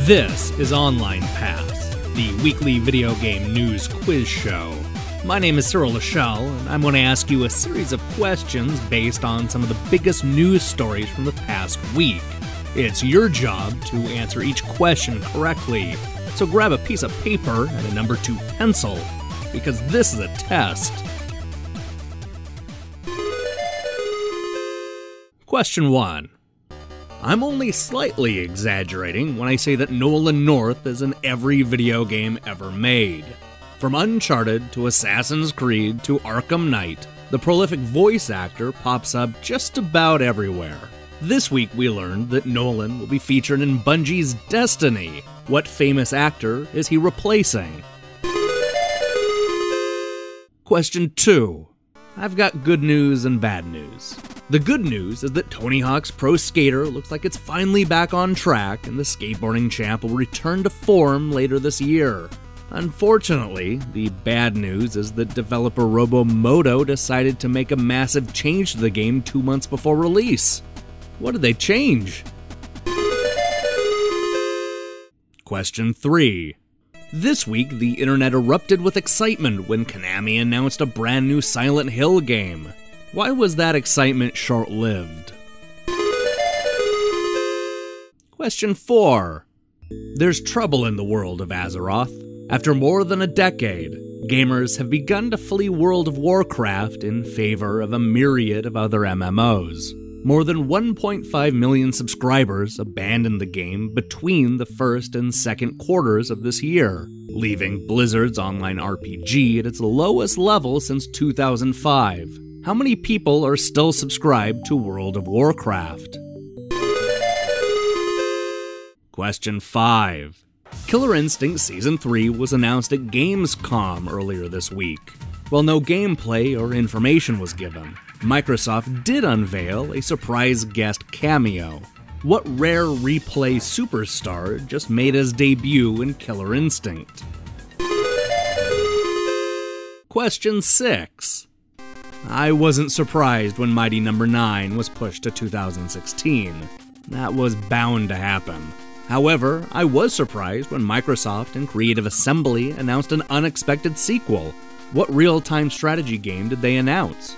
This is Online Pass, the weekly video game news quiz show. My name is Cyril Lachel, and I'm going to ask you a series of questions based on some of the biggest news stories from the past week. It's your job to answer each question correctly, so grab a piece of paper and a number 2 pencil, because this is a test. Question 1. I'm only slightly exaggerating when I say that Nolan North is in every video game ever made. From Uncharted to Assassin's Creed to Arkham Knight, the prolific voice actor pops up just about everywhere. This week we learned that Nolan will be featured in Bungie's Destiny. What famous actor is he replacing? Question 2. I've got good news and bad news. The good news is that Tony Hawk's Pro Skater looks like it's finally back on track and the skateboarding champ will return to form later this year. Unfortunately, the bad news is that developer Robomoto decided to make a massive change to the game 2 months before release. What did they change? Question 3. This week, the internet erupted with excitement when Konami announced a brand new Silent Hill game. Why was that excitement short-lived? Question 4. There's trouble in the world of Azeroth. After more than a decade, gamers have begun to flee World of Warcraft in favor of a myriad of other MMOs. More than 1.5 million subscribers abandoned the game between the first and second quarters of this year, leaving Blizzard's online RPG at its lowest level since 2005. How many people are still subscribed to World of Warcraft? Question 5. Killer Instinct Season 3 was announced at Gamescom earlier this week. While no gameplay or information was given, Microsoft did unveil a surprise guest cameo. What rare replay superstar just made his debut in Killer Instinct? Question 6. I wasn't surprised when Mighty No. 9 was pushed to 2016. That was bound to happen. However, I was surprised when Microsoft and Creative Assembly announced an unexpected sequel. What real-time strategy game did they announce?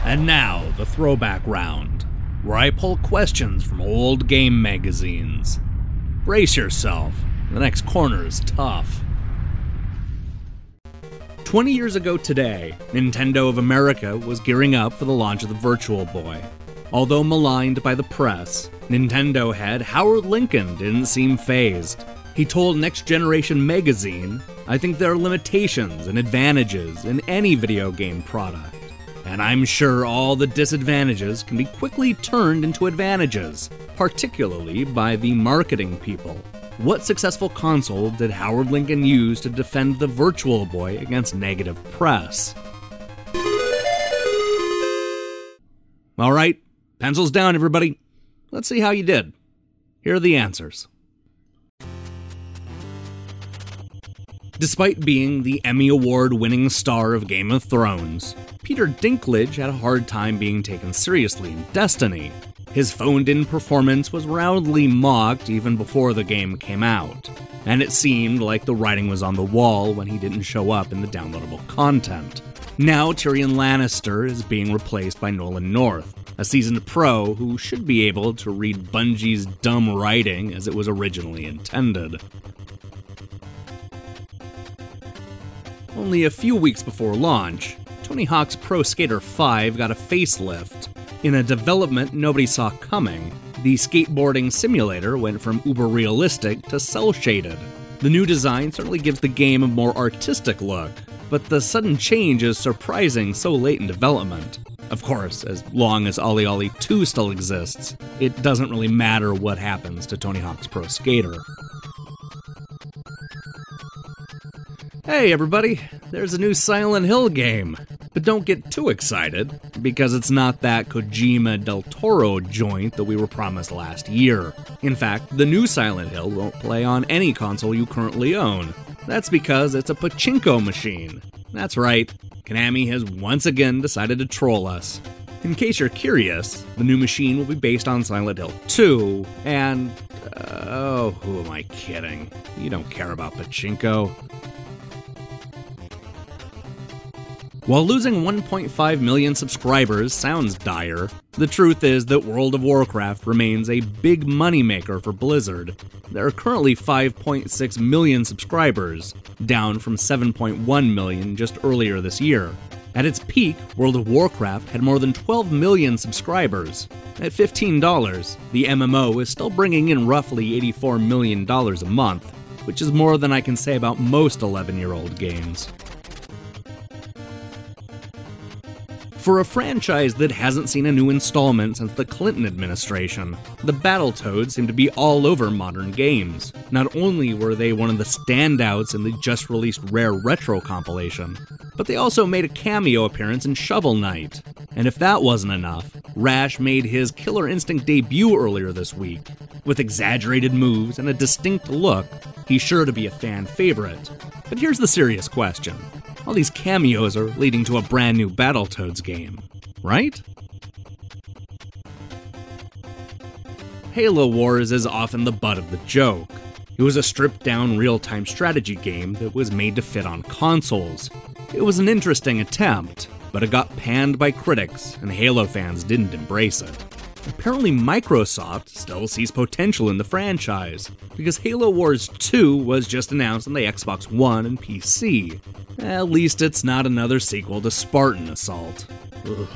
And now, the throwback round, where I pull questions from old game magazines. Brace yourself, the next corner is tough. 20 years ago today, Nintendo of America was gearing up for the launch of the Virtual Boy. Although maligned by the press, Nintendo head Howard Lincoln didn't seem fazed. He told Next Generation magazine, "I think there are limitations and advantages in any video game product. And I'm sure all the disadvantages can be quickly turned into advantages, particularly by the marketing people." What successful console did Howard Lincoln use to defend the Virtual Boy against negative press? Alright, pencils down everybody. Let's see how you did. Here are the answers. Despite being the Emmy Award-winning star of Game of Thrones, Peter Dinklage had a hard time being taken seriously in Destiny. His phoned-in performance was roundly mocked even before the game came out, and it seemed like the writing was on the wall when he didn't show up in the downloadable content. Now Tyrion Lannister is being replaced by Nolan North, a seasoned pro who should be able to read Bungie's dumb writing as it was originally intended. Only a few weeks before launch, Tony Hawk's Pro Skater 5 got a facelift. In a development nobody saw coming, the skateboarding simulator went from uber-realistic to cel-shaded. The new design certainly gives the game a more artistic look, but the sudden change is surprising so late in development. Of course, as long as Ollie Ollie 2 still exists, it doesn't really matter what happens to Tony Hawk's Pro Skater. Hey everybody, there's a new Silent Hill game. But don't get too excited, because it's not that Kojima del Toro joint that we were promised last year. In fact, the new Silent Hill won't play on any console you currently own. That's because it's a pachinko machine. That's right, Konami has once again decided to troll us. In case you're curious, the new machine will be based on Silent Hill 2, and... oh, who am I kidding? You don't care about pachinko. While losing 1.5 million subscribers sounds dire, the truth is that World of Warcraft remains a big moneymaker for Blizzard. There are currently 5.6 million subscribers, down from 7.1 million just earlier this year. At its peak, World of Warcraft had more than 12 million subscribers. At $15, the MMO is still bringing in roughly $84 million a month, which is more than I can say about most 11-year-old games. For a franchise that hasn't seen a new installment since the Clinton administration, the Battletoads seem to be all over modern games. Not only were they one of the standouts in the just-released Rare Retro compilation, but they also made a cameo appearance in Shovel Knight. And if that wasn't enough, Rash made his Killer Instinct debut earlier this week. With exaggerated moves and a distinct look, he's sure to be a fan favorite. But here's the serious question. All these cameos are leading to a brand new Battletoads game, right? Halo Wars is often the butt of the joke. It was a stripped-down real-time strategy game that was made to fit on consoles. It was an interesting attempt, but it got panned by critics, and Halo fans didn't embrace it. Apparently Microsoft still sees potential in the franchise, because Halo Wars 2 was just announced on the Xbox One and PC. At least it's not another sequel to Spartan Assault. Ugh.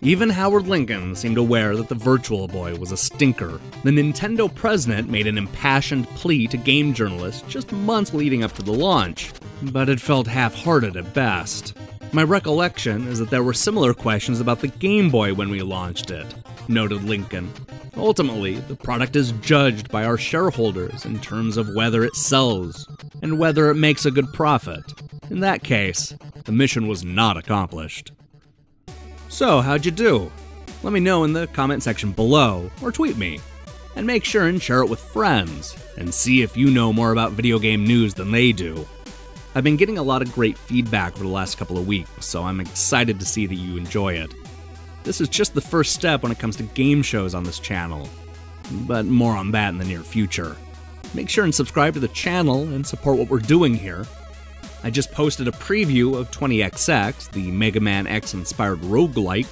Even Howard Lincoln seemed aware that the Virtual Boy was a stinker. The Nintendo president made an impassioned plea to game journalists just months leading up to the launch, but it felt half-hearted at best. My recollection is that there were similar questions about the Game Boy when we launched it, noted Lincoln. Ultimately, the product is judged by our shareholders in terms of whether it sells, and whether it makes a good profit. In that case, the mission was not accomplished. So, how'd you do? Let me know in the comment section below, or tweet me. And make sure and share it with friends, and see if you know more about video game news than they do. I've been getting a lot of great feedback over the last couple of weeks, so I'm excited to see that you enjoy it. This is just the first step when it comes to game shows on this channel, but more on that in the near future. Make sure and subscribe to the channel and support what we're doing here. I just posted a preview of 20XX, the Mega Man X-inspired roguelike,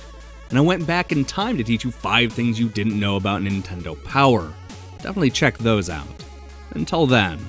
and I went back in time to teach you 5 things you didn't know about Nintendo Power. Definitely check those out. Until then,